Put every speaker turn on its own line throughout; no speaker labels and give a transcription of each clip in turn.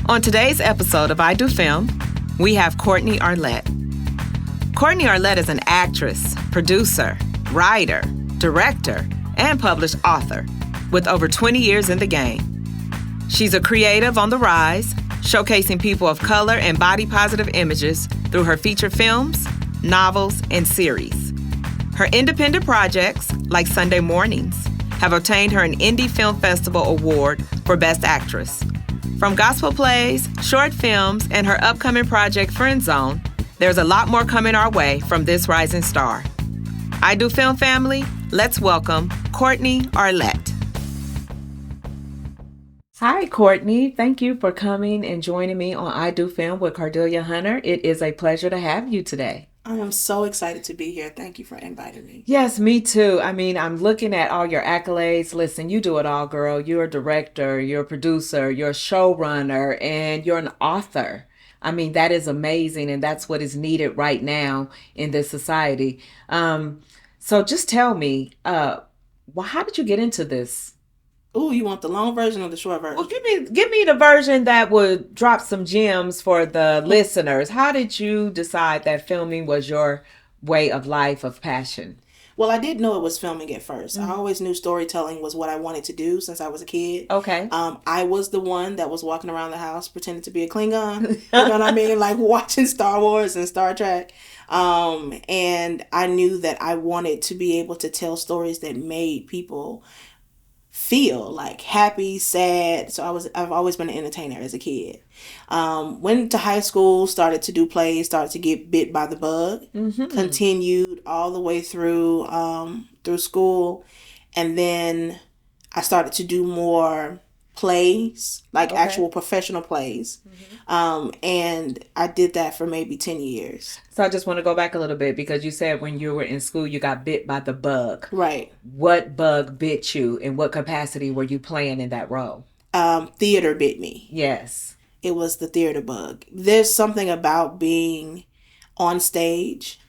On today's episode of I Do Film, we have Courtney Arlett. Courtney Arlett is an actress, producer, writer, director, and published author with over 20 years in the game. She's a creative on the rise, showcasing people of color and body-positive images through her feature films, novels, and series. Her independent projects, like Sunday Mornings, have obtained her an Indie Film Festival Award for Best Actress. From gospel plays, short films, and her upcoming project Friend Zone, there's a lot more coming our way from this rising star. I Do Film family, let's welcome Courtney Arlett. Hi, Courtney. Thank you for coming and joining me on I Do Film with Cordelia Hunter. It is a pleasure to have you today.
I am so excited to be here. Thank you for inviting me.
Yes, me too. I mean, I'm looking at all your accolades. Listen, you do it all, girl. You're a director, you're a producer, you're a showrunner, and you're an author. I mean, that is amazing, and that's what is needed right now in this society. So just tell me, how did you get into this?
Ooh, you want the long version or the short version?
Well, give me the version that would drop some gems for the listeners. How did you decide that filming was your way of life, of passion?
Well, I did know it was filming at first. I always knew storytelling was what I wanted to do since I was a kid.
Okay.
I was the one that was walking around the house pretending to be a Klingon. You know what I mean? Like watching Star Wars and Star Trek. And I knew that I wanted to be able to tell stories that made people feel like happy, sad. So I've always been an entertainer as a kid. Went to high school, started to do plays, started to get bit by the bug, continued all the way through school. And then I started to do more plays, like actual professional plays. And I did that for maybe 10 years.
So I just want to go back a little bit because you said when you were in school, you got bit by the bug.
Right.
What bug bit you? In what capacity were you playing in that role?
Theater bit me.
Yes.
It was the theater bug. There's something about being on stage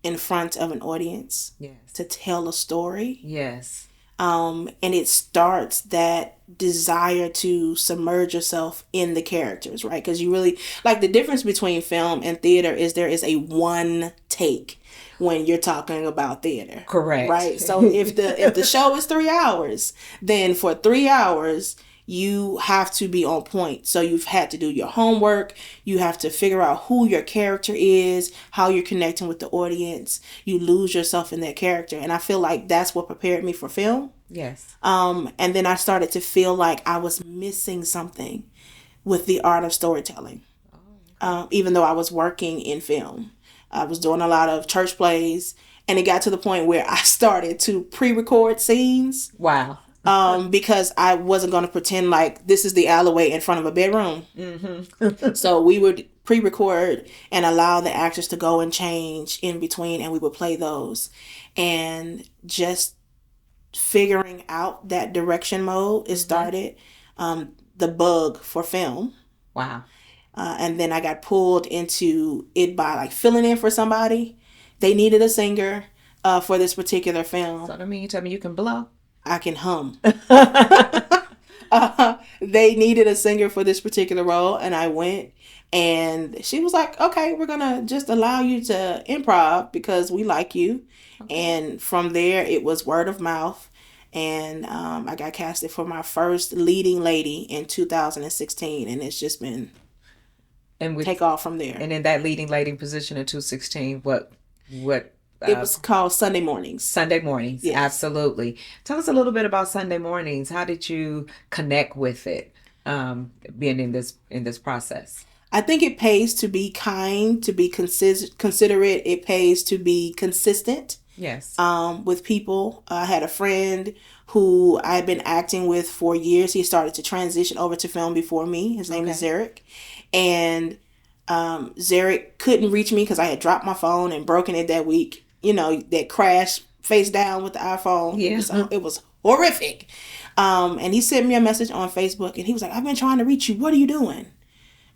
in front of an audience to tell a story.
Yes.
And it starts that desire to submerge yourself in the characters, right? Because you really, like, the difference between film and theater is there is a one take when you're talking about theater.
Correct.
Right? So if the show is 3 hours, then for 3 hours, you have to be on point. So you've had to do your homework. You have to figure out who your character is, how you're connecting with the audience. You lose yourself in that character. And I feel like that's what prepared me for film.
Yes.
And then I started to feel like I was missing something with the art of storytelling. Even though I was working in film. I was doing a lot of church plays. And it got to the point where I started to pre-record scenes.
Wow.
Because I wasn't going to pretend like this is the alleyway in front of a bedroom. So we would pre-record and allow the actors to go and change in between, and we would play those. And just figuring out that direction mode, it started the bug for film.
Wow.
And then I got pulled into it by like filling in for somebody. They needed a singer for this particular film.
So, you tell me you can blow?
I can hum. They needed a singer for this particular role, and I went, and she was like, okay, we're gonna just allow you to improv because we like you. And from there it was word of mouth, and I got casted for my first leading lady in 2016, and it's just been take off from there.
And in that leading lady position in 2016, what
it was called Sunday Mornings.
Sunday Mornings, yes. Absolutely. Tell us a little bit about Sunday Mornings. How did you connect with it, being in this process?
I think it pays to be kind, to be considerate. It pays to be consistent.
Yes.
With people. I had a friend who I had been acting with for years. He started to transition over to film before me. His name is Zarek. And Zarek couldn't reach me because I had dropped my phone and broken it that week. You know, that crash face down with the iPhone.
Yeah.
It was horrific. And he sent me a message on Facebook, and he was like, I've been trying to reach you. What are you doing?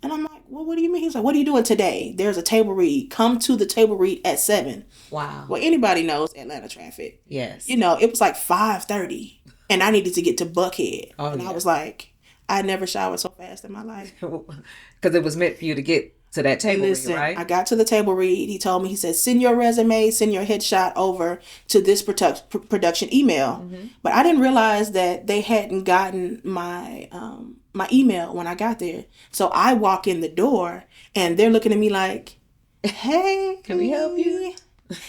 And I'm like, well, what do you mean? He was like, what are you doing today? There's a table read. Come to the table read at 7.
Wow.
Well, anybody knows Atlanta traffic.
Yes.
You know, it was like 5:30, and I needed to get to Buckhead. I was like, I never showered so fast in my life.
Because it was meant for you to get to that table read, right?
I got to the table read. He told me, he said, send your resume, send your headshot over to this production email. But I didn't realize that they hadn't gotten my my email when I got there. So I walk in the door and they're looking at me like, hey,
can we help you?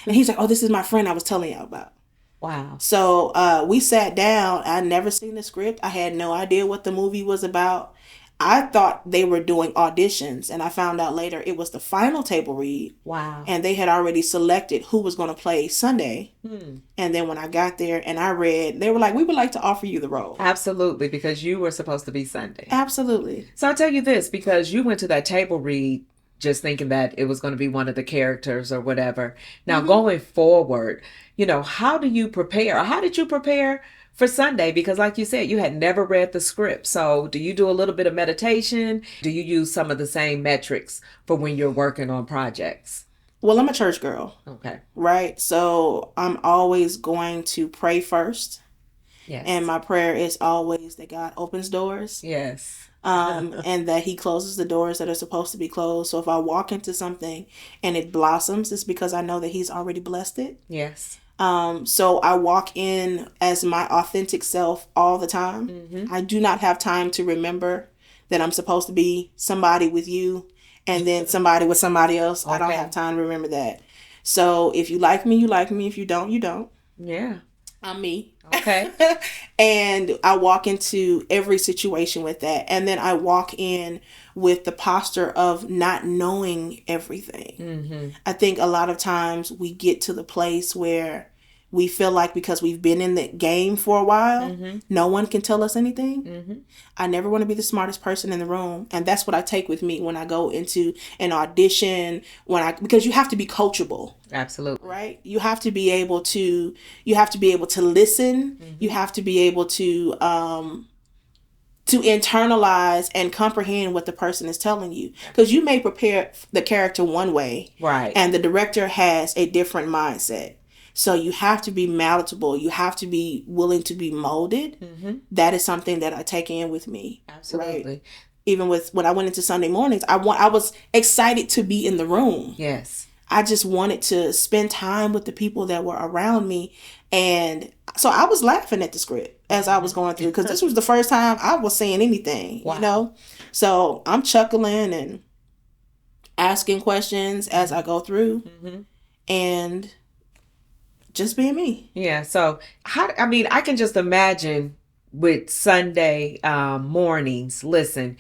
And he's like, oh, this is my friend I was telling you about.
Wow.
So we sat down. I'd never seen the script. I had no idea what the movie was about. I thought they were doing auditions, and I found out later it was the final table read.
Wow.
And they had already selected who was going to play Sunday. And then when I got there and I read, they were like, we would like to offer you the role.
Absolutely, because you were supposed to be Sunday.
Absolutely.
So I'll tell you this, because you went to that table read just thinking that it was going to be one of the characters or whatever. Now, going forward, you know, how do you prepare? Or how did you prepare for Sunday? Because like you said, you had never read the script. So do you do a little bit of meditation? Do you use some of the same metrics for when you're working on projects?
Well, I'm a church girl.
Okay.
Right? So I'm always going to pray first.
Yes.
And my prayer is always that God opens doors.
Yes.
And that he closes the doors that are supposed to be closed. So if I walk into something and it blossoms, it's because I know that he's already blessed it.
Yes.
So I walk in as my authentic self all the time. I do not have time to remember that I'm supposed to be somebody with you and then somebody with somebody else. Okay. I don't have time to remember that. So if you like me, you like me. If you don't, you don't.
Yeah.
I'm me.
Okay.
And I walk into every situation with that. And then I walk in with the posture of not knowing everything. I think a lot of times we get to the place where we feel like because we've been in the game for a while, no one can tell us anything. I never want to be the smartest person in the room. And that's what I take with me when I go into an audition, because you have to be coachable.
Absolutely.
Right? You have to be able to listen. You have to be able to internalize and comprehend what the person is telling you. Because you may prepare the character one way.
Right.
And the director has a different mindset. So you have to be malleable. You have to be willing to be molded. That is something that I take in with me.
Absolutely.
Right? Even with when I went into Sunday mornings, I was excited to be in the room.
Yes.
I just wanted to spend time with the people that were around me. And so I was laughing at the script as I was going through, because this was the first time I was saying anything, you know? So I'm chuckling and asking questions as I go through and just being me.
Yeah. So I can just imagine with Sunday mornings, listen,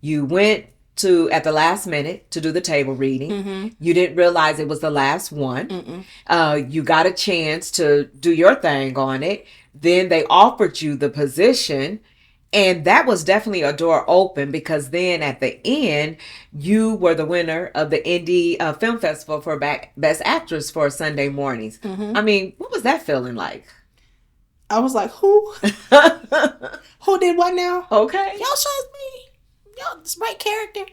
you went at the last minute to do the table reading. You didn't realize it was the last one. You got a chance to do your thing on it. Then they offered you the position. And that was definitely a door open, because then at the end, you were the winner of the Indie Film Festival for Best Actress for Sunday mornings. I mean, what was that feeling like?
I was like, who? Who did what now? Okay. Y'all chose me. Y'all, this right character.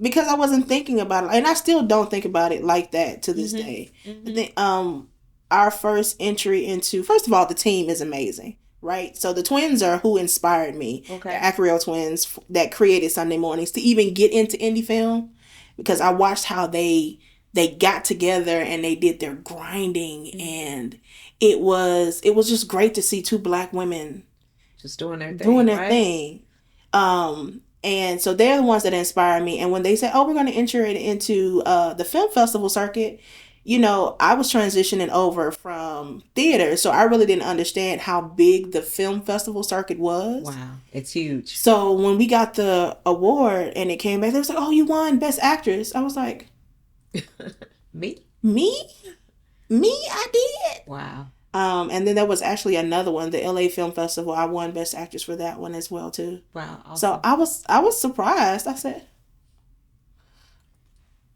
Because I wasn't thinking about it. And I still don't think about it like that to this day. I think, our first entry into, first of all, the team is amazing. Right? So the twins are who inspired me. Okay. The Acariel twins that created Sunday mornings to even get into indie film, because I watched how they got together and they did their grinding, and it was just great to see two Black women
just doing their
thing. And so they're the ones that inspired me. And when they said, oh, we're going to enter it into the film festival circuit, you know, I was transitioning over from theater, so I really didn't understand how big the film festival circuit was.
Wow, it's huge.
So when we got the award and it came back, they was like, oh, you won Best Actress. I was like,
Me?
I did.
Wow.
And then there was actually another one, the LA Film Festival. I won Best Actress for that one as well, too.
Wow. Awesome.
So I was surprised. I said,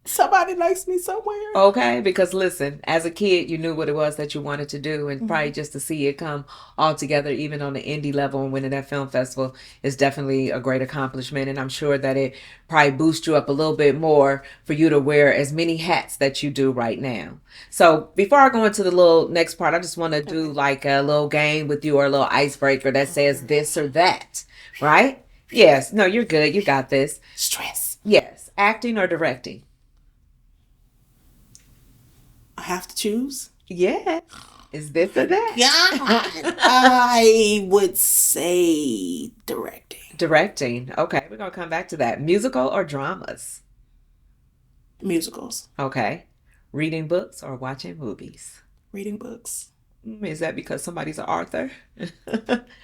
somebody likes me somewhere.
Okay, because listen, as a kid, you knew what it was that you wanted to do, and probably just to see it come all together, even on the indie level and winning that film festival, is definitely a great accomplishment. And I'm sure that it probably boosts you up a little bit more for you to wear as many hats that you do right now. So before I go into the little next part, I just want to do like a little game with you, or a little icebreaker that says this or that, right? Yes. No, you're good. You got this.
Stress.
Yes. Acting or directing?
I have to choose.
Yeah. Is this or that?
God, I would say directing.
Directing. Okay. We're going to come back to that. Musical or dramas?
Musicals.
Okay. Reading books or watching movies?
Reading books.
Is that because somebody's an author?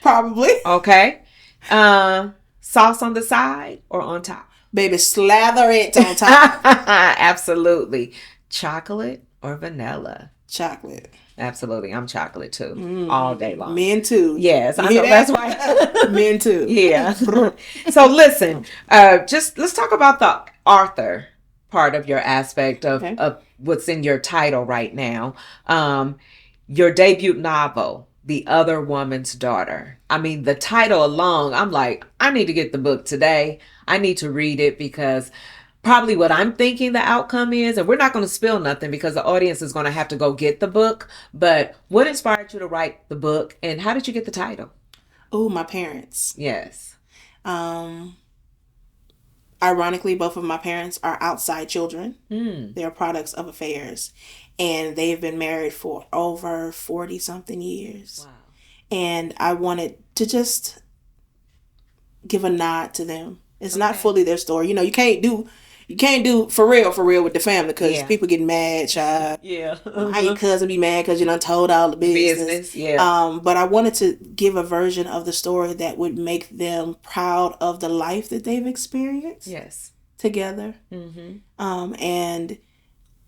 Probably.
Okay. Sauce on the side or on top?
Baby, slather it on top.
Absolutely. Chocolate or vanilla?
Chocolate.
Absolutely. I'm chocolate too. All day long.
Men too.
Yes, I
You
know.
hear
That's
that?
why.
Men too.
Yeah. So listen, just let's talk about the author part of your aspect of what's in your title right now. Your debut novel, The Other Woman's Daughter. I mean, the title alone, I'm like, I need to get the book today. I need to read it because probably what I'm thinking the outcome is, and we're not going to spill nothing because the audience is going to have to go get the book, but what inspired you to write the book and how did you get the title?
Oh, my parents.
Yes.
Ironically, both of my parents are outside children.
Mm.
They are products of affairs. And they've been married for over 40-something years.
Wow.
And I wanted to just give a nod to them. It's not fully their story. You know, you can't do for real with the family because people get mad, child.
Yeah.
How your cousin be mad because you done told all the business.
Yeah.
But I wanted to give a version of the story that would make them proud of the life that they've experienced.
Yes.
Together. Mm-hmm. And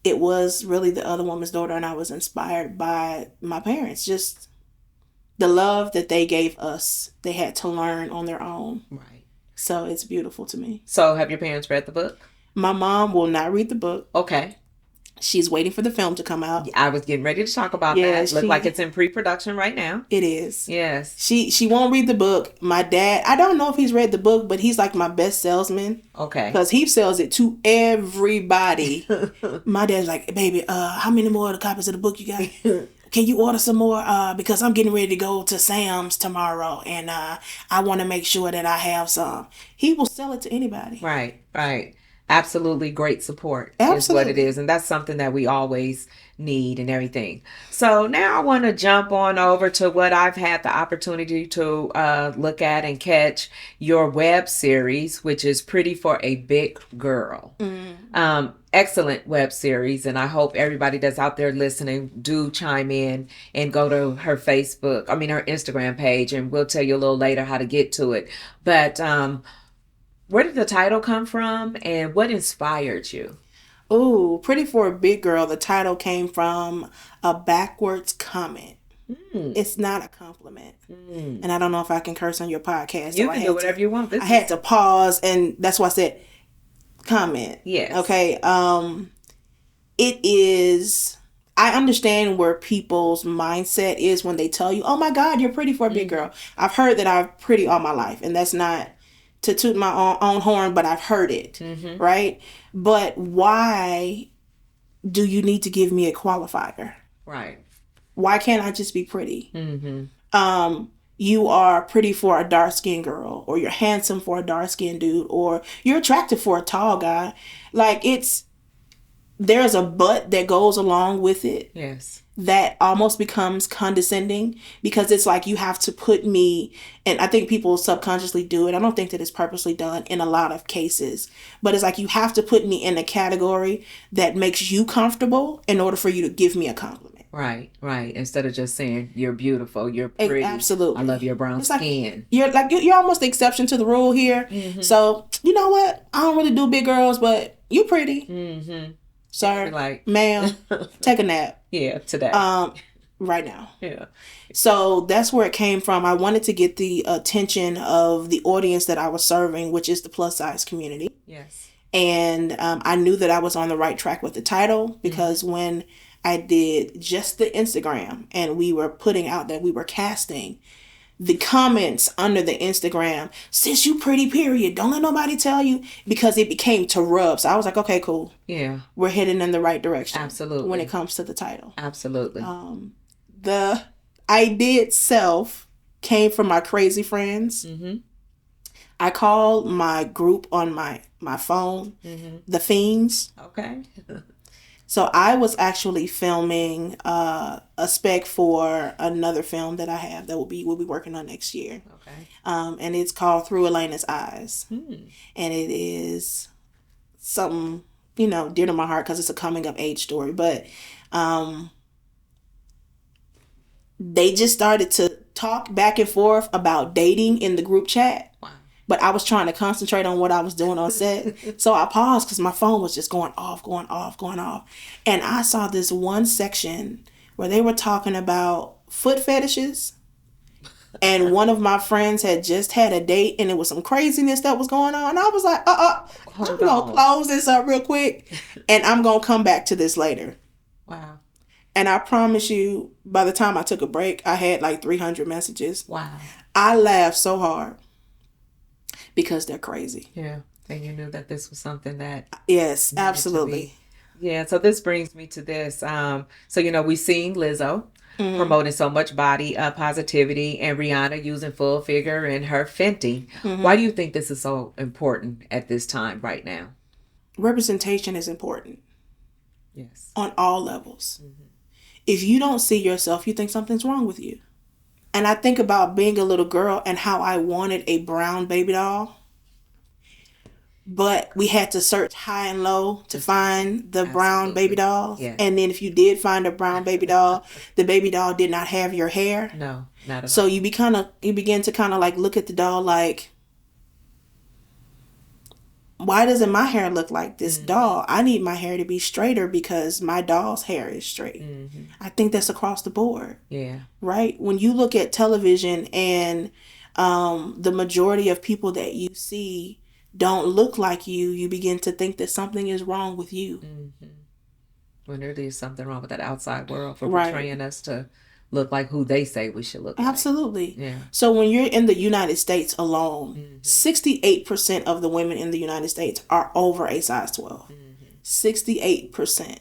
it was really The Other Woman's Daughter, and I was inspired by my parents. Just the love that they gave us, they had to learn on their own.
Right.
So it's beautiful to me.
So have your parents read the book?
My mom will not read the book.
Okay.
She's waiting for the film to come out.
I was getting ready to talk about that. Look like it's in pre-production right now.
It is.
Yes.
She won't read the book. My dad, I don't know if he's read the book, but he's like my best salesman.
Okay.
Because he sells it to everybody. My dad's like, baby, how many more of the copies of the book you got? Can you order some more? Because I'm getting ready to go to Sam's tomorrow, and I want to make sure that I have some. He will sell it to anybody.
Right, right. Absolutely great support is what it is. And that's something that we always need and everything. So now I want to jump on over to what I've had the opportunity to look at and catch, your web series, which is Pretty for a Big Girl. Excellent web series. And I hope everybody that's out there listening do chime in and go to her her Instagram page, and we'll tell you a little later how to get to it. But where did the title come from and what inspired you?
Oh, Pretty for a Big Girl. The title came from a backwards comment. It's not a compliment. And I don't know if I can curse on your podcast.
You can do whatever you want.
I had to pause, and that's why I said comment.
Yes.
Okay. It is... I understand where people's mindset is when they tell you, oh my God, you're pretty for a big girl. I've heard that I'm pretty all my life, and that's not to toot my own horn, but I've heard it, right? But why do you need to give me a qualifier?
Right.
Why can't I just be pretty? You are pretty for a dark-skinned girl, or you're handsome for a dark-skinned dude, or you're attractive for a tall guy. Like, there's a but that goes along with it.
Yes.
That almost becomes condescending, because it's like you have to put me, and I think people subconsciously do it. I don't think that it's purposely done in a lot of cases, but it's like you have to put me in a category that makes you comfortable in order for you to give me a compliment.
Right, right. Instead of just saying you're beautiful, you're pretty.
Absolutely.
I love your brown skin.
You're almost the exception to the rule here. So, you know what? I don't really do big girls, but you pretty. Sir, ma'am, take a nap.
Yeah, today.
Right now.
Yeah.
So that's where it came from. I wanted to get the attention of the audience that I was serving, which is the plus size community.
Yes.
And I knew that I was on the right track with the title, because when I did just the Instagram and we were putting out that we were casting, the comments under the Instagram, sis, you pretty, period. Don't let nobody tell you, because it became to rub. So I was like, okay, cool.
Yeah.
We're heading in the right direction.
Absolutely.
When it comes to the title.
Absolutely.
The idea itself came from my crazy friends. I called my group on my phone, the Fiends.
Okay.
So I was actually filming a spec for another film that I have that we'll be working on next year.
Okay.
And it's called Through Elena's Eyes. And it is something, dear to my heart because it's a coming of age story. But they just started to talk back and forth about dating in the group chat.
Wow.
But I was trying to concentrate on what I was doing on set. So I paused because my phone was just going off. And I saw this one section where they were talking about foot fetishes. And one of my friends had just had a date and it was some craziness that was going on. I was like, I'm going to close this up real quick. And I'm going to come back to this later.
Wow.
And I promise you, by the time I took a break, I had like 300 messages.
Wow.
I laughed so hard. Because they're crazy.
Yeah. And you knew that this was something that...
Yes, absolutely.
Yeah. So this brings me to this. So, we've seen Lizzo promoting so much body positivity and Rihanna using full figure and her Fenty. Why do you think this is so important at this time right now?
Representation is important.
Yes.
On all levels. If you don't see yourself, you think something's wrong with you. And I think about being a little girl and how I wanted a brown baby doll. But we had to search high and low to find the brown baby doll.
Yeah.
And then if you did find a brown baby doll, the baby doll did not have your hair.
No, not at all.
So you begin to kind of like look at the doll like, why doesn't my hair look like this doll? I need my hair to be straighter because my doll's hair is straight. I think that's across the board.
Yeah.
Right? When you look at television and the majority of people that you see don't look like you begin to think that something is wrong with you.
When there is something wrong with that outside world for portraying us to look like who they say we should look like.
Absolutely.
Yeah.
So when you're in the United States alone, 68% of the women in the United States are over a size 12. 68%.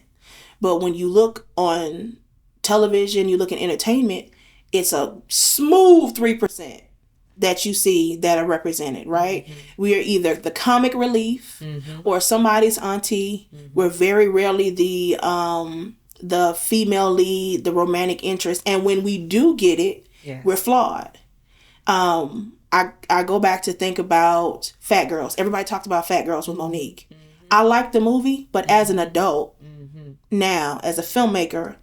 But when you look on television, you look in entertainment, it's a smooth 3% that you see that are represented, right? We are either the comic relief or somebody's auntie. We're very rarely the female lead, the romantic interest. And when we do get it, we're flawed. I go back to think about Fat Girls. Everybody talked about Fat Girls with Monique. I like the movie, but as an adult, now, as a filmmaker,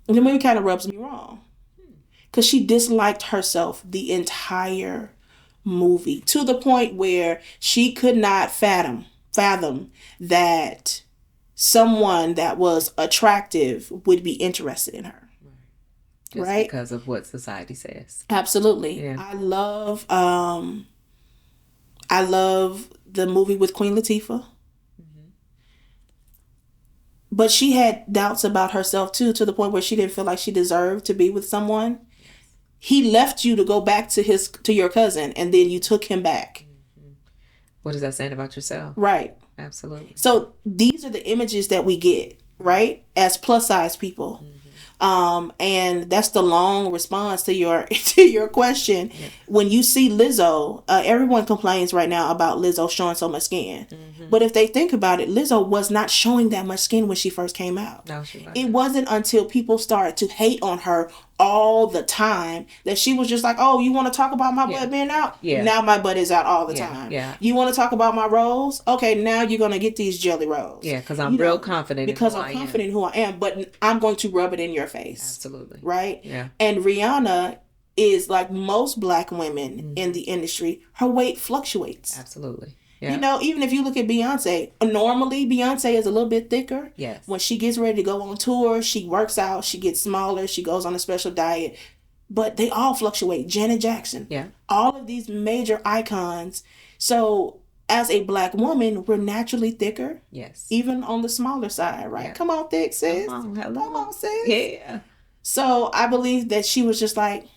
the movie kind of rubs me wrong. Because she disliked herself the entire movie. To the point where she could not fathom that someone that was attractive would be interested in her.
Just
right?
Because of what society says.
Absolutely.
Yeah.
I love the movie with Queen Latifah. But she had doubts about herself too, to the point where she didn't feel like she deserved to be with someone. He left you to go back to your cousin, and then you took him back.
What is that saying about yourself?
Right.
Absolutely.
So these are the images that we get, right, as plus size people. And that's the long response to your question. Yeah. When you see Lizzo, everyone complains right now about Lizzo showing so much skin. But if they think about it, Lizzo was not showing that much skin when she first came out.
No, she wasn't.
It wasn't until people started to hate on her all the time that she was just like, oh, you want to talk about my butt being out?
Yeah.
Now my butt is out all the time.
Yeah.
You want to talk about my rolls? Okay, now you're going to get these jelly rolls.
Yeah, because I'm real confident
because I'm confident in who I am, but I'm going to rub it in your face.
Absolutely.
Right?
Yeah.
And Rihanna is like most black women in the industry, her weight fluctuates.
Absolutely. Yeah.
You know, even if you look at Beyonce, normally Beyonce is a little bit thicker.
Yes.
When she gets ready to go on tour, she works out, she gets smaller, she goes on a special diet. But they all fluctuate. Janet Jackson.
Yeah.
All of these major icons. So as a black woman, we're naturally thicker.
Yes.
Even on the smaller side, right? Yeah. Come on, thick sis.
Come on, hello.
Come on, sis.
Yeah.
So I believe that she was just like,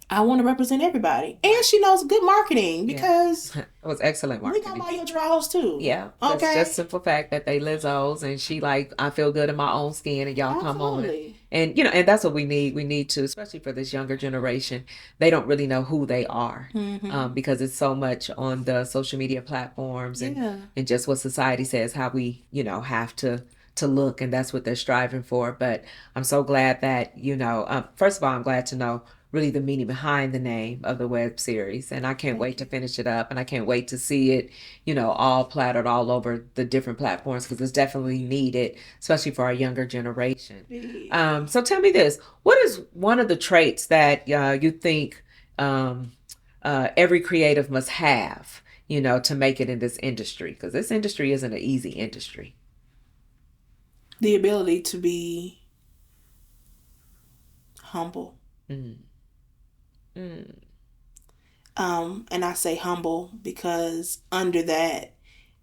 I want to represent everybody. And she knows good marketing because
it was excellent
we
marketing.
gonna buy your draws too.
Yeah.
Okay.
That's just simple fact that they Lizzo's and she like, I feel good in my own skin and y'all come on.
Absolutely.
And, and that's what we need. We need to, especially for this younger generation, they don't really know who they are because it's so much on the social media platforms and just what society says, how we, have to look, and that's what they're striving for. But I'm so glad that, first of all, I'm glad to know really the meaning behind the name of the web series, and I can't wait to finish it up, and I can't wait to see it, all plattered all over the different platforms, because it's definitely needed, especially for our younger generation. So tell me this, what is one of the traits that you think every creative must have, to make it in this industry? Because this industry isn't an easy industry.
The ability to be humble. And I say humble because under that,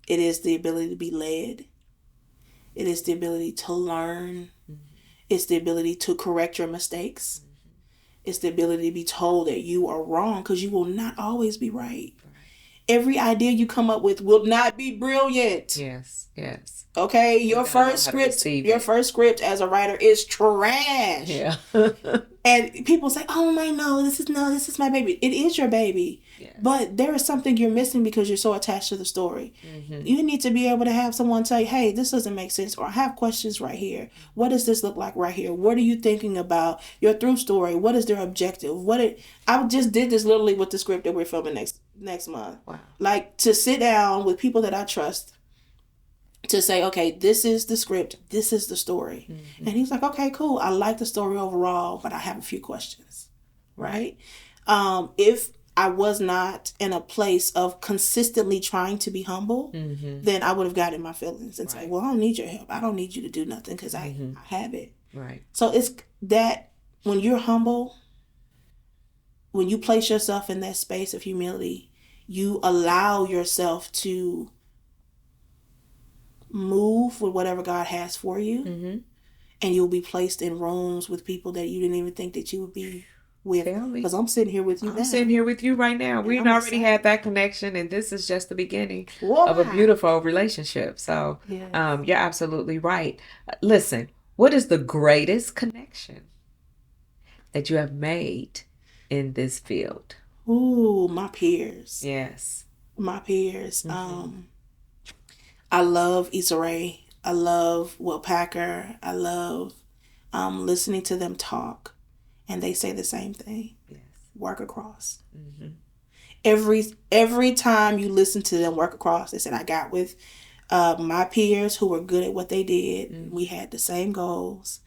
it is the ability to be led. It is the ability to learn. It's the ability to correct your mistakes. It's the ability to be told that you are wrong, because you will not always be right. Every idea you come up with will not be brilliant.
Yes.
Okay, your first script as a writer is trash.
Yeah.
And people say, "Oh this is my baby." It is your baby. Yes. But there is something you're missing because you're so attached to the story. You need to be able to have someone tell you, "Hey, this doesn't make sense," or "I have questions right here. What does this look like right here? What are you thinking about your through story? What is their objective? I just did this literally with the script that we're filming next month.
Wow.
Like, to sit down with people that I trust to say, okay, this is the script, this is the story. And he's like, okay, cool, I like the story overall, but I have a few questions, right? If I was not in a place of consistently trying to be humble, then I would have gotten my feelings and say, well, I don't need your help. I don't need you to do nothing because I have it. Right. So it's that when you're humble, when you place yourself in that space of humility, you allow yourself to move with whatever God has for you, and you'll be placed in rooms with people that you didn't even think that you would be with. Because I'm sitting here with you now.
I'm sitting here with you right now. We've already had that connection, and this is just the beginning of a beautiful relationship. So you're absolutely right. Listen, what is the greatest connection that you have made in this field?
Ooh, my peers.
Yes.
My peers. I love Issa Rae. I love Will Packer. I love listening to them talk. And they say the same thing. Yes. Work across. Every time you listen to them work across, they said, I got with my peers who were good at what they did. We had the same goals.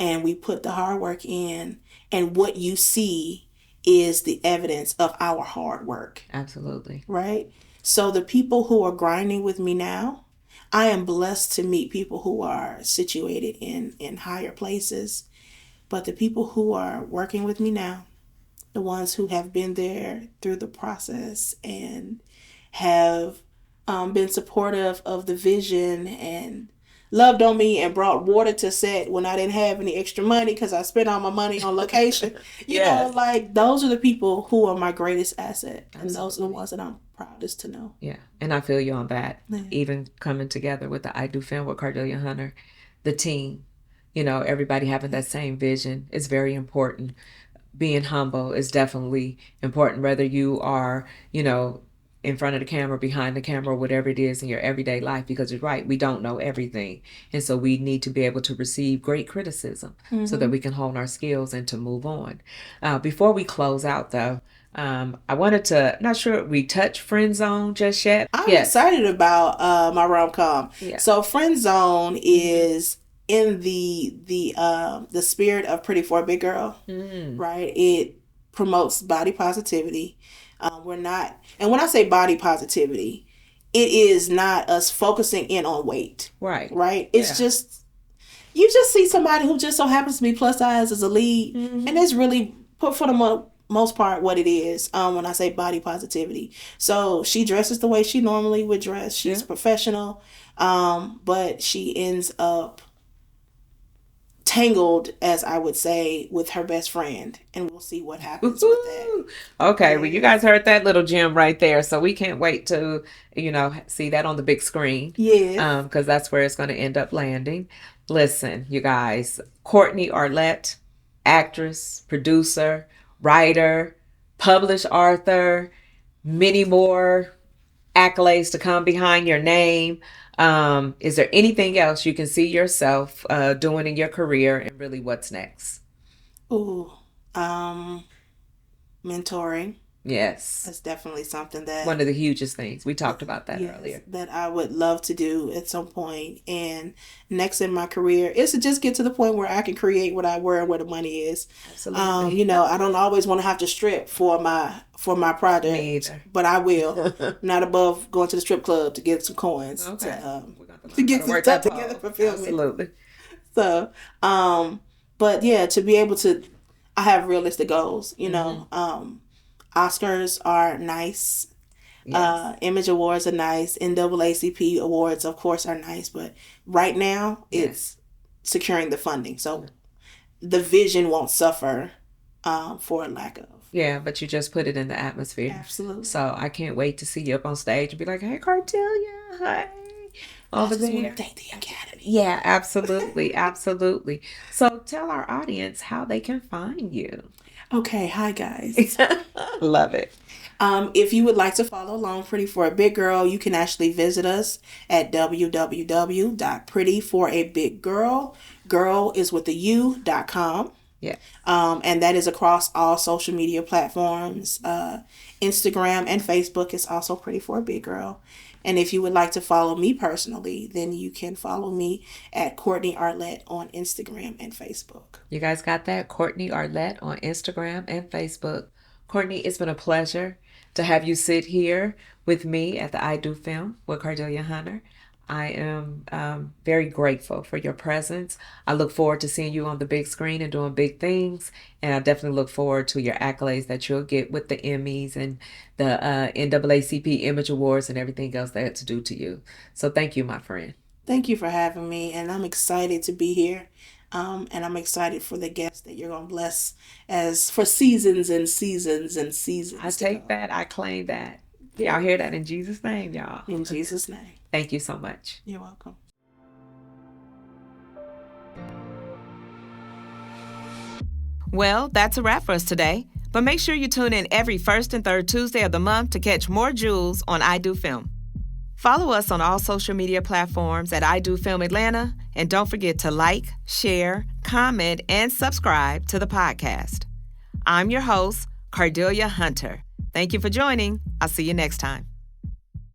And we put the hard work in. And what you see is the evidence of our hard work.
Absolutely.
Right? So the people who are grinding with me now, I am blessed to meet people who are situated in higher places. But the people who are working with me now, the ones who have been there through the process and have been supportive of the vision and loved on me and brought water to set when I didn't have any extra money because I spent all my money on location. You know, like, those are the people who are my greatest asset. Absolutely. And those are the ones that I'm proudest to know. Yeah.
And I feel you on that. Yeah. Even coming together with the I Do Film with Cordelia Hunter, the team, everybody having that same vision is very important. Being humble is definitely important, whether you are, in front of the camera, behind the camera, whatever it is in your everyday life, because you're right, we don't know everything. And so we need to be able to receive great criticism so that we can hone our skills and to move on. Before we close out, though, I wanted to, not sure we touch Friend Zone just yet.
I'm excited about my rom-com. Yeah. So Friend Zone is in the spirit of Pretty for a Big Girl, right? It promotes body positivity. We're not, and when I say body positivity, it is not us focusing in on weight. Right? It's just, you just see somebody who just so happens to be plus size as a lead, and it's really, for the most part, what it is when I say body positivity. So she dresses the way she normally would dress. She's professional, but she ends up tangled, as I would say, with her best friend, and we'll see what happens with that.
Okay, well, you guys heard that little gem right there, so we can't wait to, see that on the big screen.
Yes.
Because that's where it's going to end up landing. Listen, you guys, Courtney Arlett, actress, producer, writer, published author, many more accolades to come behind your name. Is there anything else you can see yourself doing in your career, and really what's next?
Ooh, mentoring.
Yes.
That's definitely something that...
One of the hugest things. We talked about that earlier.
That I would love to do at some point. And next in my career is to just get to the point where I can create what I wear and where the money is.
Absolutely.
I don't always want to have to strip for my project.
Me either.
But I will. Not above going to the strip club to get some coins.
Okay.
To get some stuff together for filming.
Absolutely.
So, but yeah, to be able to... I have realistic goals, Oscars are nice.
Yes.
Image Awards are nice. NAACP awards, of course, are nice. But right now, it's securing the funding. So the vision won't suffer for a lack of.
Yeah, but you just put it in the atmosphere.
Absolutely.
So I can't wait to see you up on stage and be like, hey, Cardelia, hi. Over there.
Want to thank the Academy.
Yeah, absolutely. Absolutely. So tell our audience how they can find you.
Okay, hi guys.
Love it.
If you would like to follow along Pretty for a Big Girl, you can actually visit us at www.prettyforabig.girl. Girl is with the U.com.
Yeah.
And that is across all social media platforms. Instagram and Facebook is also Pretty for a Big Girl. And if you would like to follow me personally, then you can follow me at Courtney Arlett on Instagram and Facebook.
You guys got that? Courtney Arlett on Instagram and Facebook. Courtney, it's been a pleasure to have you sit here with me at the I Do Film with Cardelia Hunter. I am very grateful for your presence. I look forward to seeing you on the big screen and doing big things. And I definitely look forward to your accolades that you'll get with the Emmys and the NAACP Image Awards and everything else that's due to you. So thank you, my friend.
Thank you for having me. And I'm excited to be here. And I'm excited for the guests that you're going to bless as for seasons and seasons and seasons.
I take that. I claim that. Y'all hear that in Jesus' name, y'all.
In Jesus' name.
Thank you so much.
You're welcome.
Well, that's a wrap for us today. But make sure you tune in every first and third Tuesday of the month to catch more jewels on I Do Film. Follow us on all social media platforms at I Do Film Atlanta. And don't forget to like, share, comment, and subscribe to the podcast. I'm your host, Cardelia Hunter. Thank you for joining. I'll see you next time.